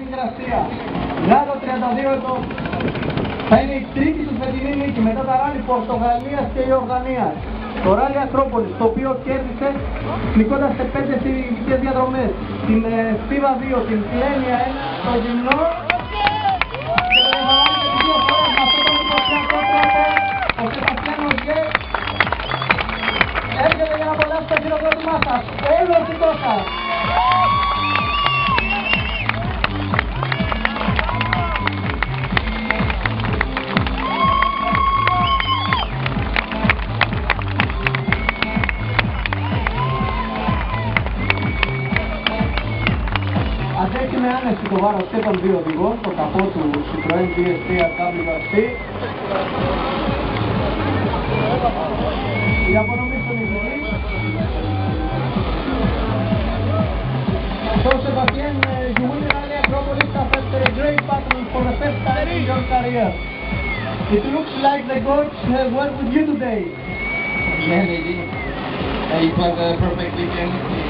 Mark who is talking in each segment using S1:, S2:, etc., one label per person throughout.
S1: Γιουέλιν Γκρασία. Γάτο 32 ετών. Θα είναι η τρίτη του φετινή νίκη μετά τα ράλι Πορτογαλίας και Ιορδανίας. Το ράλι Ακρόπολης, το οποίο κέρδισε νικώντας σε 5 ειδικές διαδρομές. Την Στίβα 2, την Κλένια 1, το Γυμνό και το Βαβάλη και τις δύο φορές με αυτό το εντυπωσιακό τρόπο. Ο Σεβαστιάνος Γκέ έρχεται για να απολαύσει το χειροκρότημά σας. Όλο το σας. Αντέχει με άνεση το βάρος και των δύο οδηγών, το καπό του Citroën DS3 WRC. Η απονομή στον νικητή. So Sebastian, you win the Rally Acropolis after a great battle for the first time in your career. It looks like the gods were with you today.
S2: Yeah, they did. It was a perfect weekend with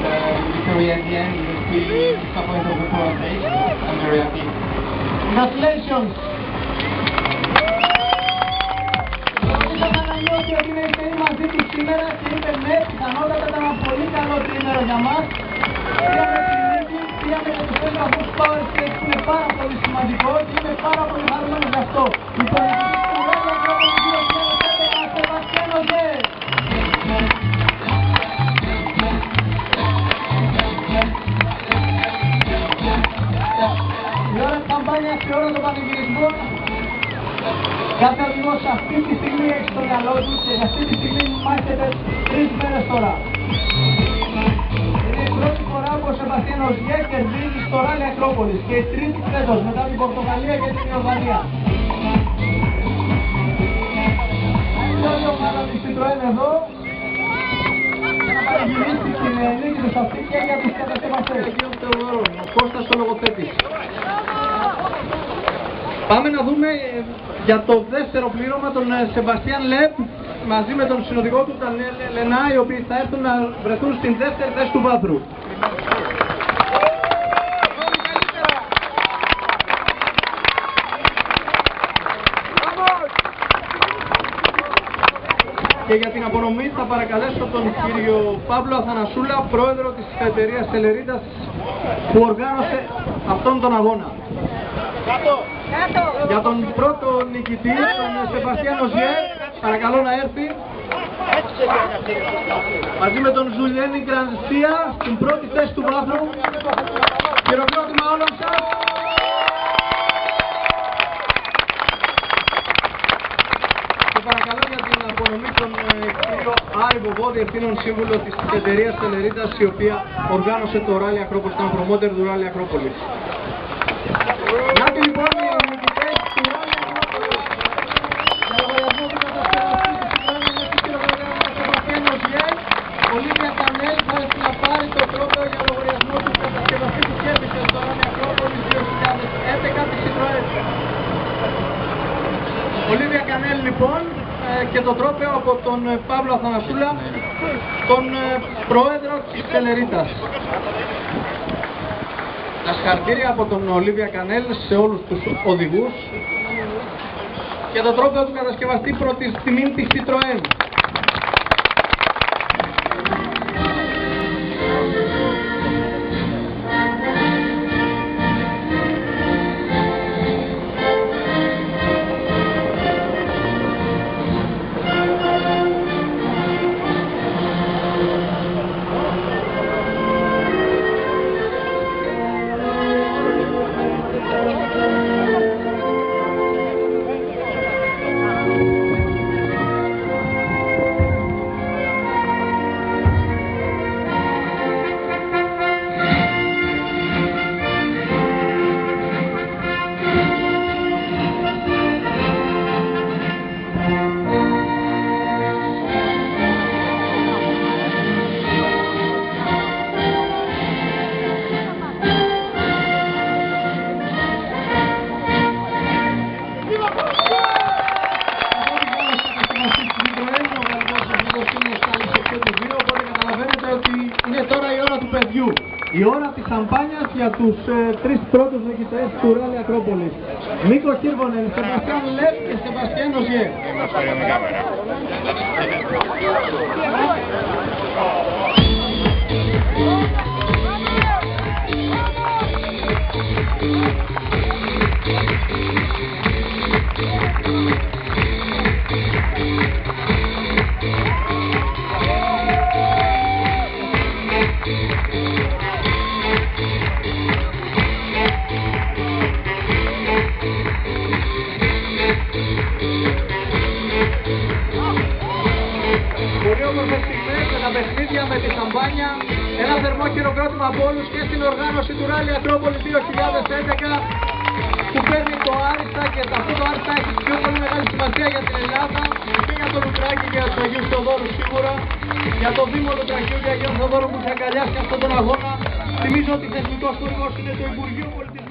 S2: victory at the end. We disappointed of the poor race. I'm very happy.
S1: Congratulations! Ρωτήσαμε έναν νιώθει ότι είναι η μαζί του σήμερα και είπε ναι, πιθανότατα ήταν ένα πολύ καλό τρίμερο για μας. Πήραμε τη νίκη, πήραμε και τους έγγραφους Power Stage που είναι πάρα πολύ σημαντικό και είμαι πάρα πολύ χαρούμενος γι' αυτό. Η πολιτική του Ράλι Ακρόπολης 2011, Σεβαστιάνο Γκέ! Η ώρα της καμπάνιας και η ώρα των πανηγυρισμών, κάθε οδηγός αυτή τη στιγμή έχει στο μυαλό του και αυτή τη στιγμή μάχεται 3 μέρες τώρα. Είναι η πρώτη φορά που ο Σεβαστιάνος Γκέ κερδίζει στο Ράλι Ακρόπολης και η τρίτη φέτος μετά την Πορτογαλία και την Ιορδανία. Είναι όλη η ομάδα της Citroën εδώ για να παραγυρίσει την νίκη της αυτή και για τους κατασκευαστές. Ο Κώστας ο λογοθέτης. Πάμε να δούμε για το δεύτερο πλήρωμα τον Σεβαστιάν Λεπ μαζί με τον συνοδηγό του Ντανιέλ Λενά, οι οποίοι θα έρθουν να βρεθούν στην δεύτερη θέση του βάθρου. Και για την απονομή θα παρακαλέσω τον κύριο Παύλο Αθανασούλα, πρόεδρο της εταιρείας Τελερίτας που οργάνωσε αυτόν τον αγώνα. Για τον πρώτο νικητή, τον Σεβαστιάνο Γκέ, παρακαλώ να έρθει μαζί με τον Γιουέλιν Γκρασία στην πρώτη θέση του βάθρου. Χειροκρότημα όλων σας. Και παρακαλώ για την απονομή τον κύριο Άρη Βοβό, διευθύνων σύμβουλο της εταιρείας Τελερίτας, η οποία οργάνωσε το Ράλι Ακρόπολης, ήταν προμότερ του Ράλι Ακρόπολης. Να τη λοιπόν οι νικητές του Ράλι Ακρόπολης. Για λογαριασμό του κατασκευαστή της Citroën είναι ο κ. Σεβαστιάνος Γκέ. Ολίβια Κανέλ θα έρθει να πάρει το τρόπαιο για λογαριασμό του κατασκευαστή που κέρδισε στο Ράλι Ακρόπολης 2011 της Citroën. Ολίβια Κανέλ λοιπόν και το τρόπαιο από τον Παύλο Αθανασούλα, τον πρόεδρο της Τελερίτας. Τα συγχαρητήρια από τον Ολίβια Κανέλ σε όλους τους οδηγούς και το τρόπαιο του κατασκευαστή πρώτης τιμήν της Citroën. της Σαμπάνιας για τους τρεις πρώτους νικητές του Ράλι Ακρόπολης. Νίκο Κίρβονεν, Σεβαστιάν Λεπ και Σεβαστιάν Οζιέ. Πολύ όμορφες στιγμές με τα παιχνίδια με τη Σαμπάνια. Ένα θερμό χειροκρότημα από όλους και στην οργάνωση του Ράλι Ακρόπολη 2011 που παίρνει το Άριστα, και αυτό το Άριστα έχει πιο πολύ μεγάλη σημασία για την Ελλάδα και για το Λουτράκι και για τους Αγίους Θεοδόρους σίγουρα, για το Δήμο Λουτρακίου και Αγίων Θεοδόρων που έχει αγκαλιάσει αυτόν τον αγώνα. Θυμίζω ότι θεσμικός χορηγός είναι το Υπουργείο Πολιτισμού.